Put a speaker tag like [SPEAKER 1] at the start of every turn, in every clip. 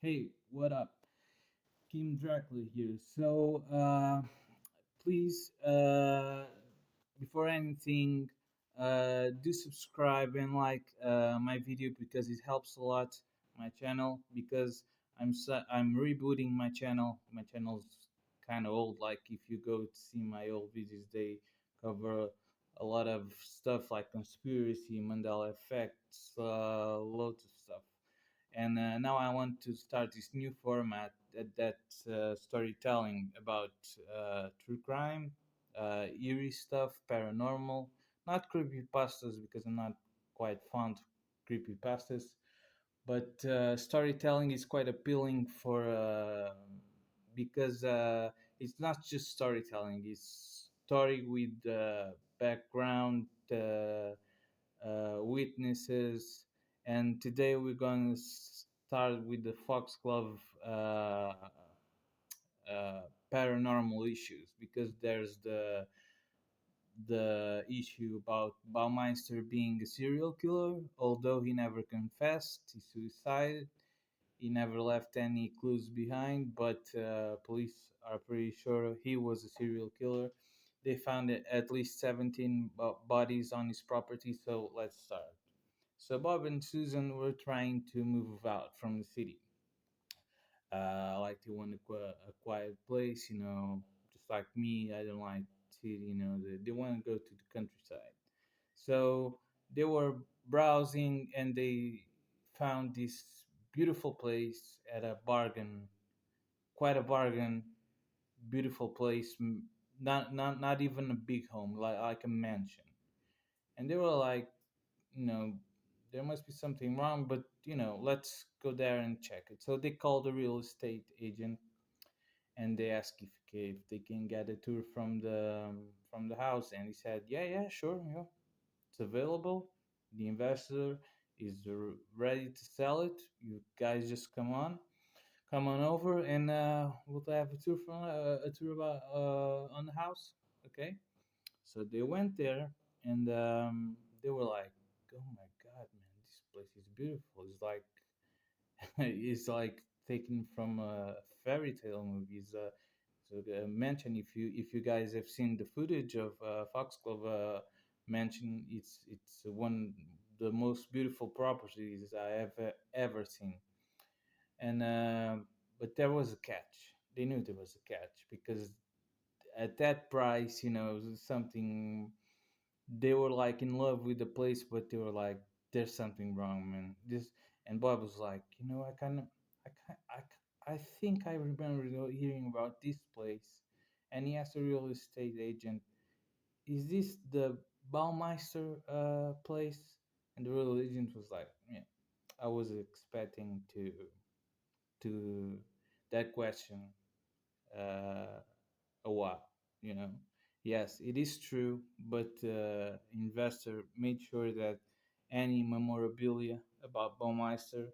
[SPEAKER 1] Hey, what up? Kim Dracula here. Please, before anything, do subscribe and like my video because it helps a lot my channel because I'm rebooting my channel. My channel's kind of old. Like if you go to see my old videos, they cover a lot of stuff like conspiracy, Mandela effects, loads of stuff. And now I want to start this new format that's storytelling about true crime, eerie stuff, paranormal, not creepy pastas because I'm not quite fond of creepy pastas, but storytelling is quite appealing for because it's not just storytelling; it's story with background. Witnesses, and today we're going to start with the Foxglove paranormal issues because there's the issue about Baumeister being a serial killer, although he never confessed, he suicided. He never left any clues behind, but police are pretty sure he was a serial killer. They found at least 17 bodies on his property, so let's start. So Bob and Susan were trying to move out from the city. Like they want a quiet place, just like me. I don't like city, they want to go to the countryside. So they were browsing and they found this beautiful place at a bargain, quite a bargain, beautiful place, not even a big home, like a mansion. And they were like, you know, there must be something wrong, but let's go there and check it. So they called the real estate agent and they asked if they can get a tour from the house, and he said, yeah, sure, it's available. The investor is ready to sell it. You guys just come on over, and we'll have a tour about on the house. Okay. So they went there, and they were like, "Oh my God, man, this place is beautiful. It's like it's like taken from a fairy tale movie." So mention if you guys have seen the footage of Foxglove Mansion, it's one the most beautiful properties I have ever seen. And but there was a catch. They knew there was a catch because at that price, something they were like in love with the place, but they were like, "There's something wrong, man." This and Bob was like, I think I remember hearing about this place, and he asked the real estate agent, "Is this the Baumeister place?" And the real agent was like, "Yeah, I was expecting to that question uh, a while, you know." Yes, it is true, but investor made sure that any memorabilia about Baumeister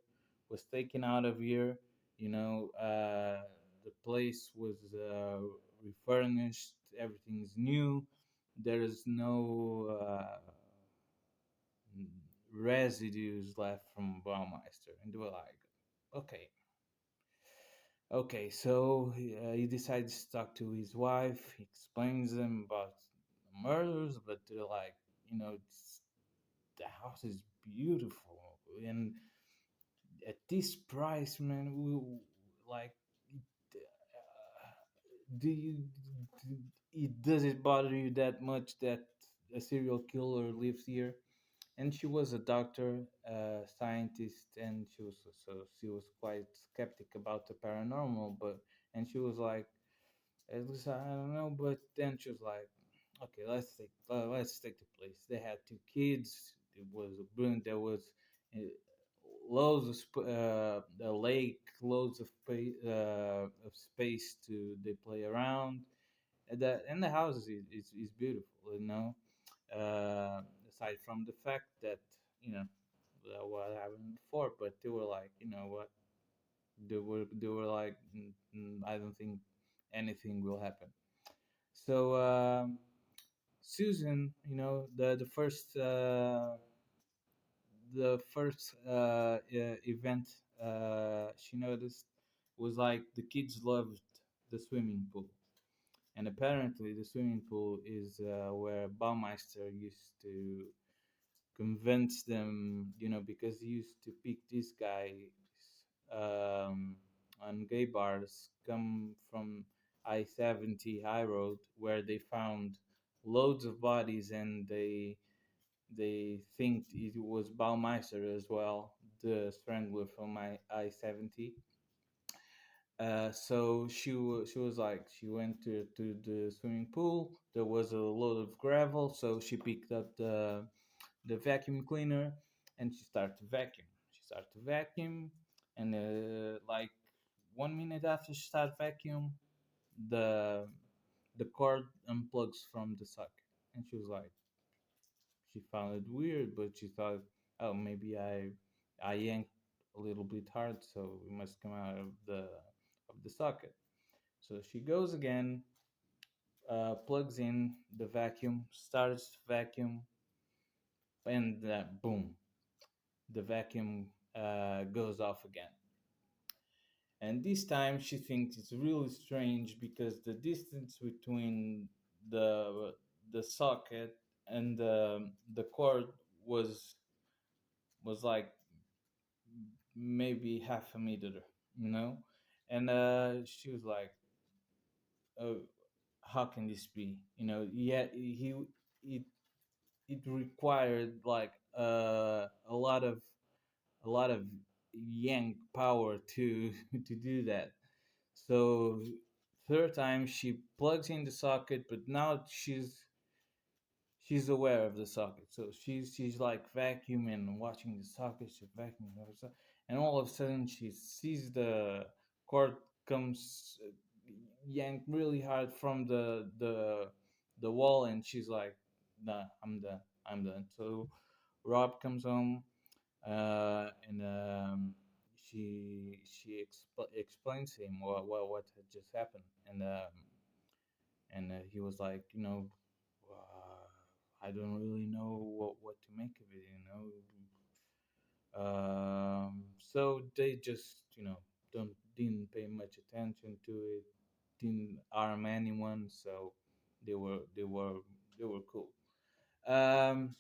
[SPEAKER 1] was taken out of here. The place was refurnished, everything's new. There is no residues left from Baumeister. And they were like, okay, okay, so he decides to talk to his wife. He explains them about the murders, but they're like, the house is beautiful, and at this price, man, like, do you? Does it bother you that much that a serial killer lives here? And she was a doctor, scientist, and she was quite skeptic about the paranormal, but and she was like, at least I don't know. But then she was like, okay, let's take the place. They had two kids. It was a boon. There was uh, loads of a lake, loads of space to they play around. And the house is beautiful, aside from the fact that you know what happened before. But they were like, you know what? They were like, I don't think anything will happen. So Susan, the the first event she noticed was like the kids loved the swimming pool, and apparently the swimming pool is where Baumeister used to convince them, because he used to pick these guys um, on gay bars, come from I-70 high road, where they found loads of bodies, and they think it was Baumeister as well, the strangler from I-70. So she was like, she went to the swimming pool. There was a load of gravel, so she picked up the vacuum cleaner, and she started to vacuum. She started to vacuum, and like 1 minute after she started vacuum, the the cord unplugs from the socket, and she was like, she found it weird, but she thought, oh, maybe I yanked a little bit hard, so it must come out of the socket. So she goes again, plugs in the vacuum, starts to vacuum, and boom, the vacuum goes off again. And this time she thinks it's really strange because the distance between the the socket and the cord was was like maybe half a meter, you know. And she was like, "Oh, how can this be?" Yeah, it it required like a lot of yank power to to do that. So third time she plugs in the socket, but now she's aware of the socket. So she's like vacuuming and watching the socket. She's vacuuming, and all of a sudden she sees the cord comes yanked really hard from the wall, and she's like, "Nah, I'm done. I'm done." So Rob comes home, and explains to him what had just happened, and he was like, I don't really know what to make of it. So they just, don't didn't pay much attention to it, didn't harm anyone, so they were they were cool. Um,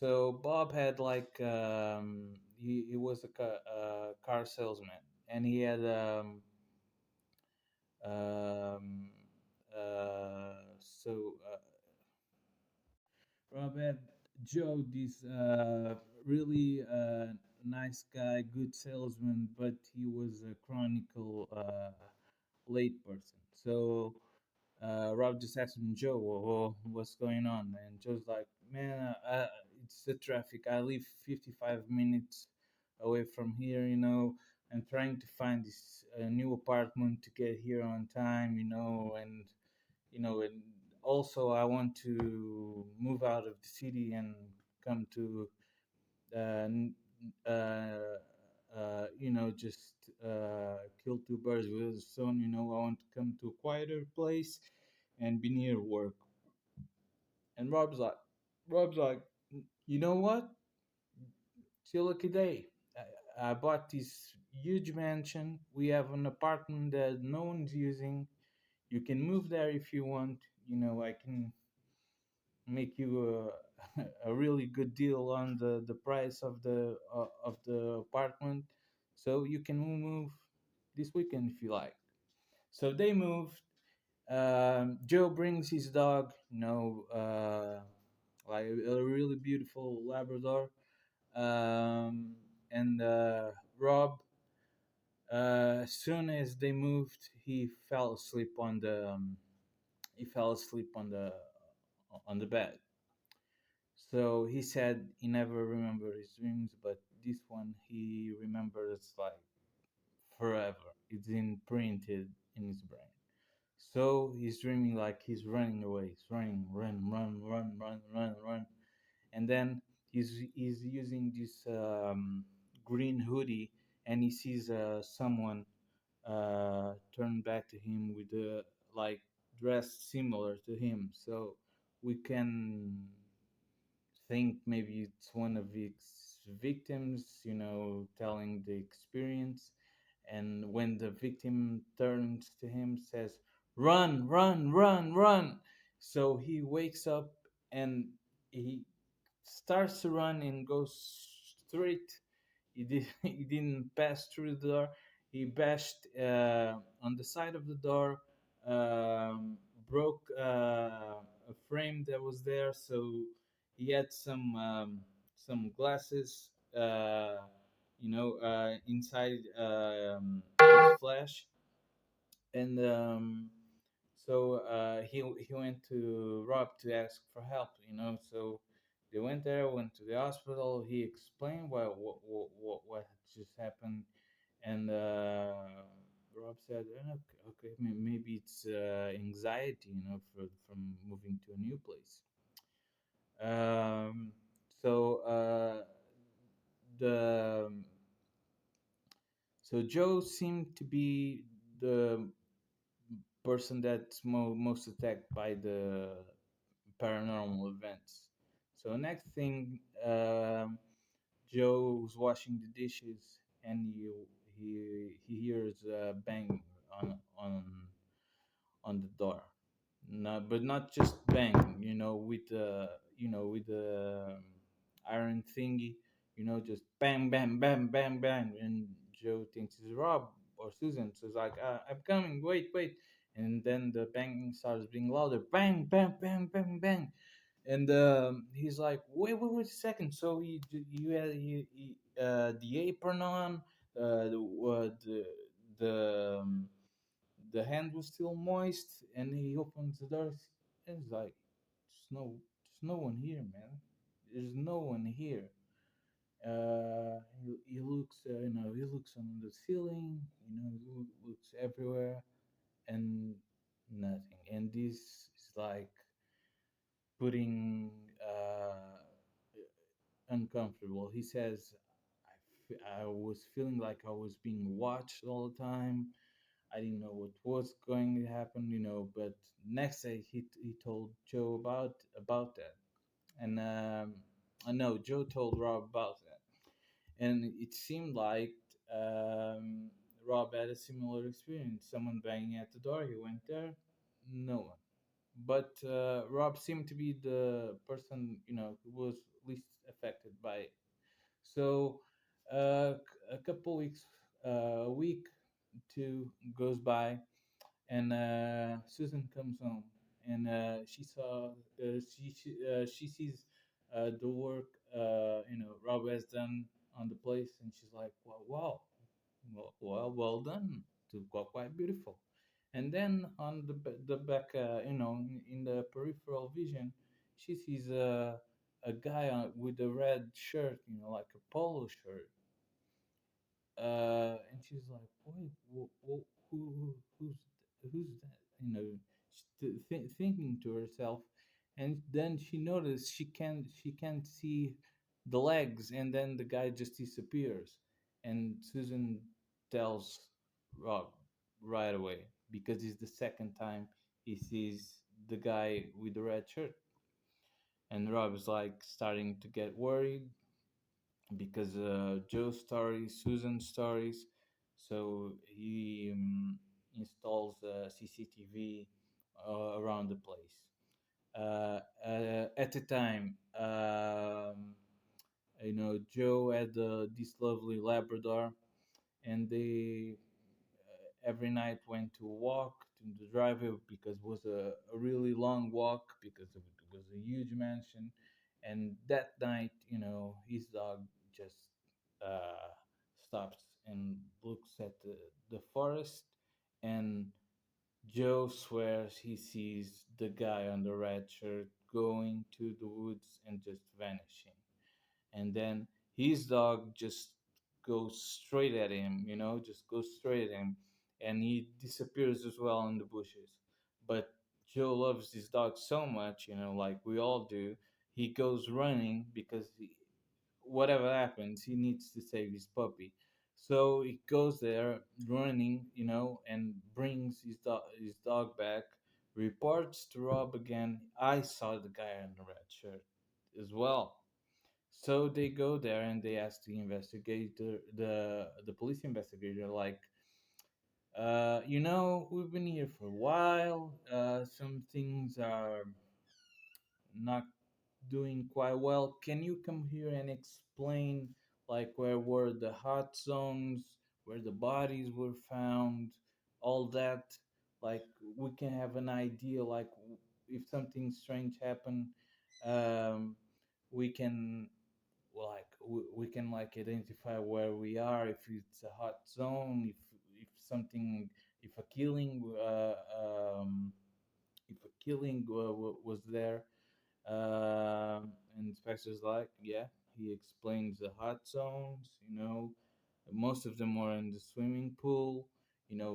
[SPEAKER 1] so Bob had like he was a car salesman, and he had um so Rob had Joe, this really nice guy, good salesman, but he was a chronicle late person. So Rob just asked him, Joe, what's going on? And Joe's like, man, it's the traffic. I live 55 minutes away from here, I'm trying to find this new apartment to get here on time, and also I want to move out of the city and come to uh, n- just kill two birds with a stone. I want to come to a quieter place and be near work. And Rob's like, you know what? It's your lucky day. I bought this huge mansion. We have an apartment that no one's using. You can move there if you want. I can make you a really good deal on the price of the apartment, so you can move this weekend if you like. So they moved. Joe brings his dog, like a really beautiful Labrador, and Rob. As soon as they moved, he fell asleep on the bed. So he said he never remembered his dreams, but this one he remembers like forever. It's imprinted in his brain. So he's dreaming like he's running away. He's running, run. And then he's using this green hoodie, and he sees someone turn back to him with like dressed similar to him. So we can think maybe it's one of his victims, telling the experience. And when the victim turns to him, says, "Run, run, run, run!" So he wakes up and he starts to run and goes straight. He didn't pass through the door. He bashed on the side of the door, broke a frame that was there. So he had some glasses, inside his flesh, and he went to Rob to ask for help. So they went there, went to the hospital. He explained what had just happened, and Rob said, okay, maybe it's anxiety, from moving to a new place." Um, the so Joe seemed to be the person that's most attacked by the paranormal events. So next thing, Joe was washing the dishes, and he hears a bang on on the door. No, but not just bang, with the iron thingy, just bang, bang, bang, bang, bang. And Joe thinks it's Rob or Susan. So it's like, "I'm coming, wait, wait." And then the banging starts being louder, bang, bang, bang, bang, bang. And he's like, wait a second. So you had the apron on, the the hand was still moist, and he opens the door, and he's like, there's no one here, man. There's no one here." He looks, he looks on the ceiling, he looks everywhere, and nothing. And this is like putting uncomfortable. He says, I was feeling like I was being watched all the time. I didn't know what was going to happen, But next day, he told Joe about that, and I know Joe told Rob about that, and it seemed like um, Rob had a similar experience. Someone banging at the door. He went there, no one. But Rob seemed to be the person, who was least affected by it. So a couple weeks, a week, two goes by, and Susan comes home, and she sees the work Rob has done on the place, and she's like, "Wow, wow, well done, to quite beautiful." And then on the back, in the peripheral vision, she sees a guy with a red shirt, like a polo shirt, and she's like, "Wait, who's that?" Thinking to herself, and then she noticed she can't see the legs, and then the guy just disappears, and Susan tells Rob right away, because it's the second time he sees the guy with the red shirt, and Rob is like starting to get worried because Joe's stories, Susan's stories. So he installs CCTV around the place. At the time, Joe had this lovely Labrador, and they every night went to walk to the driveway, because it was a really long walk, because it was a huge mansion. And that night, his dog just uh, stops and looks at the forest, and Joe swears he sees the guy on the red shirt going to the woods and just vanishing. And then his dog just goes straight at him, just goes straight at him, and he disappears as well in the bushes. But Joe loves his dog so much, like we all do. He goes running because whatever happens, he needs to save his puppy. So he goes there running, and brings his dog back. Reports to Rob again. I saw the guy in the red shirt as well. So they go there and they ask the investigator, the police investigator, like, we've been here for a while. Some things are not doing quite well. Can you come here and explain, like, where were the hot zones, where the bodies were found, all that? Like, we can have an idea, like, if something strange happened, um, we can we can like identify where we are, if it's a hot zone, if something, if a killing, if a killing was there. And inspector's like, yeah, he explains the hot zones, most of them were in the swimming pool,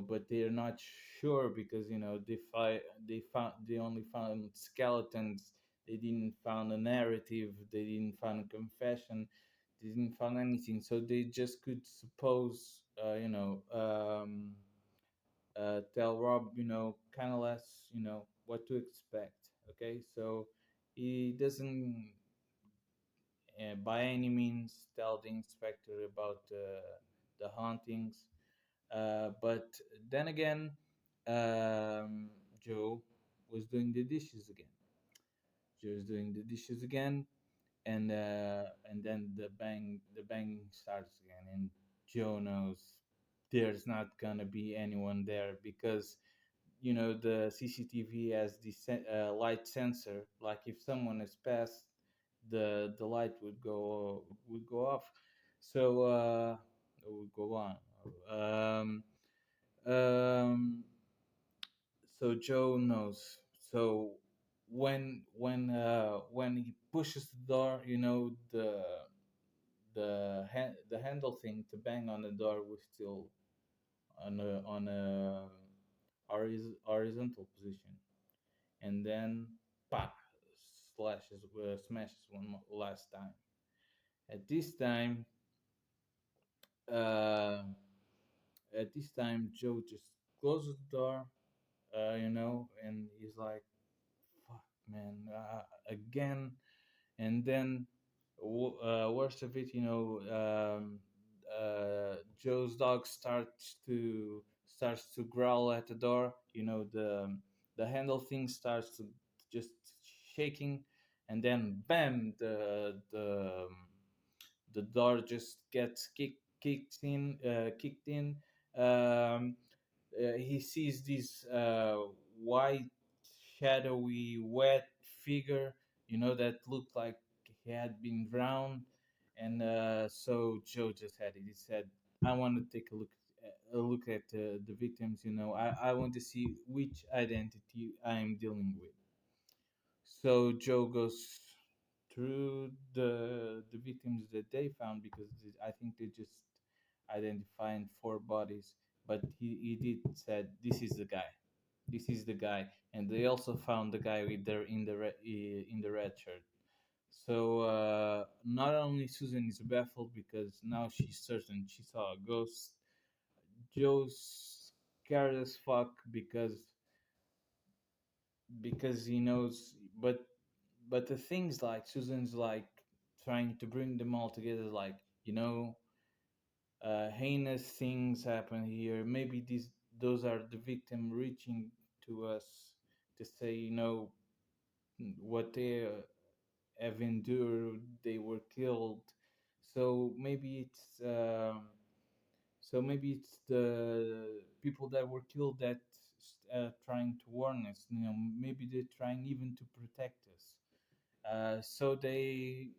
[SPEAKER 1] but they're not sure because, they only found skeletons. They didn't found a narrative. They didn't find a confession. They didn't find anything. So they just could suppose, tell Rob, kind of less, what to expect. Okay, so he doesn't, by any means, tell the inspector about the hauntings. But then again, Joe was doing the dishes again. Joe was doing the dishes again, and then the bang starts again, and Joe knows there's not gonna be anyone there because the CCTV has the light sensor. Like if someone is passed, the light would go off. So it would go on. Um, um, so Joe knows. So when he pushes the door, the handle thing to bang on the door was still on a horizontal position, and then pop, smashes last time. At this time, uh, Joe just closes the door, and he's like, "Fuck, man, again." And then, worst of it, Joe's dog starts to growl at the door. The handle thing starts to just shaking, and then bam, the door just gets kicked in. Um, he sees this white, shadowy, wet figure, that looked like he had been drowned. And so Joe just had it. He said, "I want to take a look at the victims. I want to see which identity I'm dealing with." So Joe goes through the victims that they found, because I think they just identified four bodies, but he did said, "This is the guy, this is the guy," and they also found the guy with their in the red shirt. So not only Susan is baffled because now she's certain she saw a ghost. Joe's scared as fuck because he knows, but the things, like Susan's like trying to bring them all together, like, heinous things happen here. Maybe those are the victim reaching to us to say, what they have endured. They were killed, so maybe it's the people that were killed that trying to warn us. Maybe they're trying even to protect us. So they,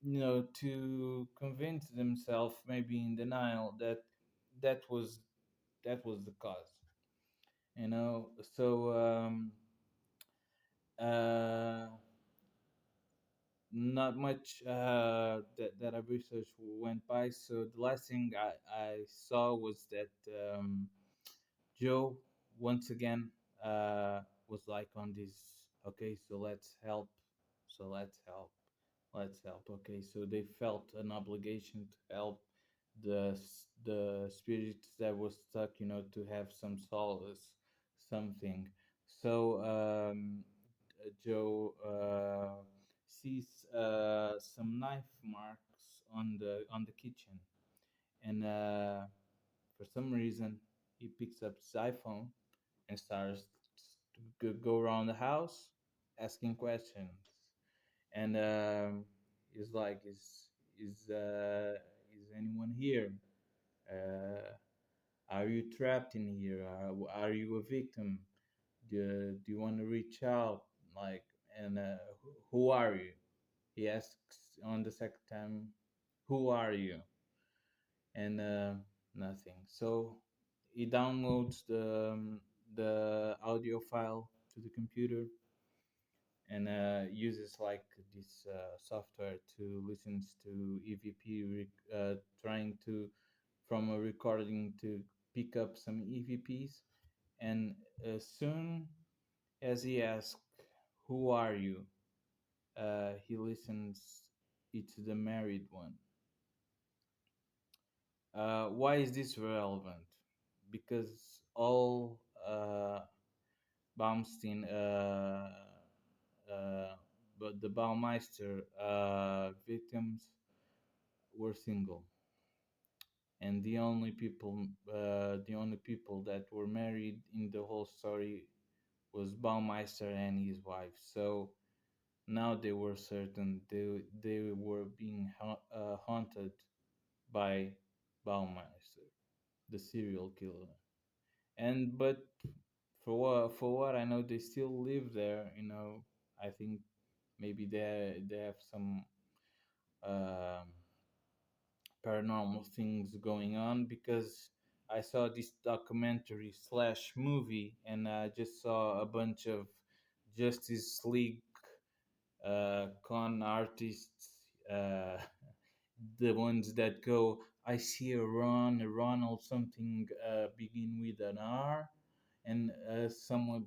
[SPEAKER 1] to convince themselves, maybe in denial, that that was that was the cause. So uh, not much that I researched went by. So the last thing I saw was that Joe once again was like on this. Okay, so let's help. So let's help. Let's help. Okay, so they felt an obligation to help the spirits that was stuck, to have some solace, something. So Joe sees some knife marks on the kitchen, and for some reason he picks up his iPhone and starts to go around the house asking questions, and he's like, is is anyone here? Uh, are you trapped in here? Are you a victim? Do you want to reach out? Like, and who are you? He asks on the second time, who are you? And nothing. So he downloads the audio file to the computer and uses like this software to listens to trying to from a recording to pick up some EVPs. And as soon as he asks, "Who are you?" He listens it to the married one. Why is this relevant? Because all Baumstein, but the Baumeister victims were single, and the only people that were married in the whole story was Baumeister and his wife. So now they were certain they were being haunted by Baumeister, the serial killer. And but for what I know, they still live there. You know, I think maybe they have some um, paranormal things going on because I saw this documentary slash movie and I just saw a bunch of Justice League con artists, uh, the ones that go, I see a Ronald something begin with an R, and someone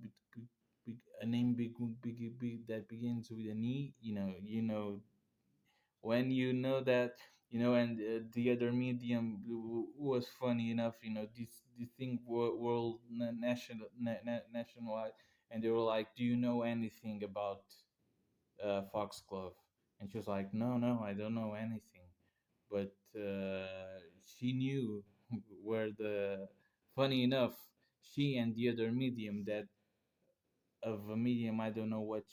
[SPEAKER 1] a name that begins with an E. When you know that, and the other medium was funny enough, this thing world nationwide, and they were like, "Do you know anything about Foxglove?" And she was like, "No, no, I don't know anything." But she knew where the. Funny enough, she and the other medium that of a medium, I don't know what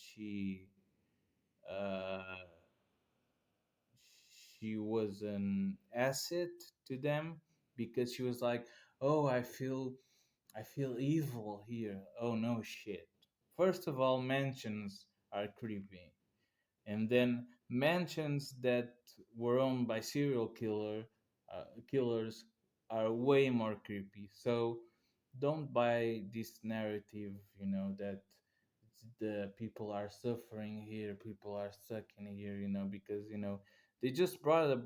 [SPEAKER 1] uh, she was an asset to them because she was like, "Oh, I feel evil here." Oh no, shit. First of all, mansions are creepy, and then mansions that were owned by killers are way more creepy. So don't buy this narrative, that the people are suffering here, people are stuck in here, because they just brought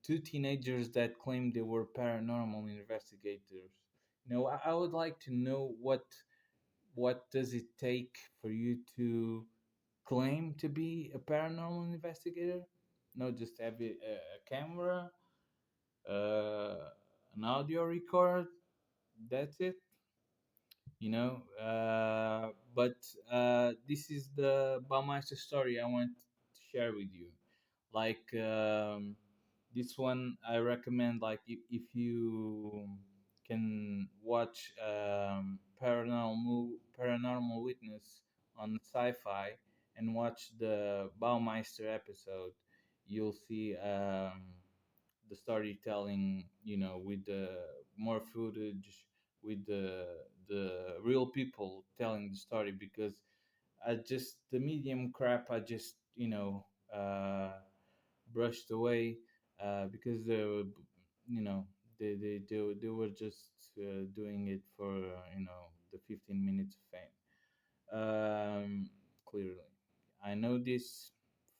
[SPEAKER 1] two teenagers that claimed they were paranormal investigators. I would like to know what does it take for you to claim to be a paranormal investigator? No, just have a camera, uh, an audio record. That's it. But this is the Baumeister story I want to share with you. Like this one, I recommend. Like if you can watch Paranormal Witness on Sci-Fi and watch the Baumeister episode, you'll see the storytelling. With the more footage, with the real people telling the story, because I just the medium crap I just brushed away because you know they were just doing it for the 15 minutes of fame. Clearly, I know this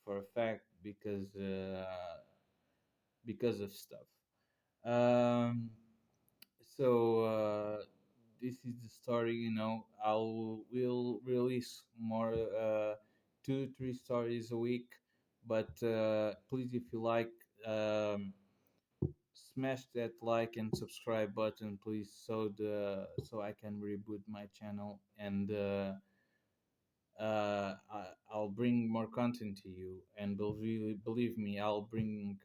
[SPEAKER 1] for a fact because of stuff. Um, so this is the story. Will release more 2-3 stories a week, but please, if you like, smash that like and subscribe button, please, so I can reboot my channel, and I'll bring more content to you, and believe me, I'll bring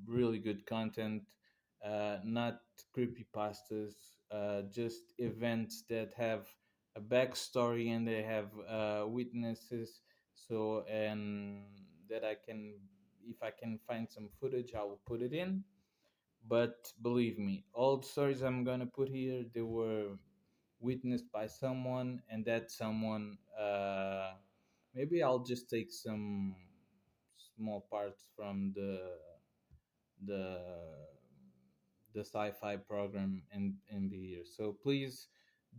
[SPEAKER 1] really good content, not creepy pastas, just events that have a backstory and they have witnesses. So, and that I can, if I can find some footage, I will put it in. But believe me, all the stories I'm gonna put here, they were witnessed by someone, and that someone, maybe I'll just take some small parts from the the sci-fi program and be here. So please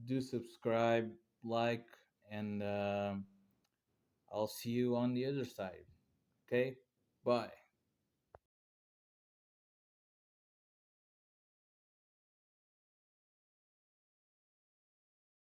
[SPEAKER 1] do subscribe, like, and I'll see you on the other side. Okay, bye.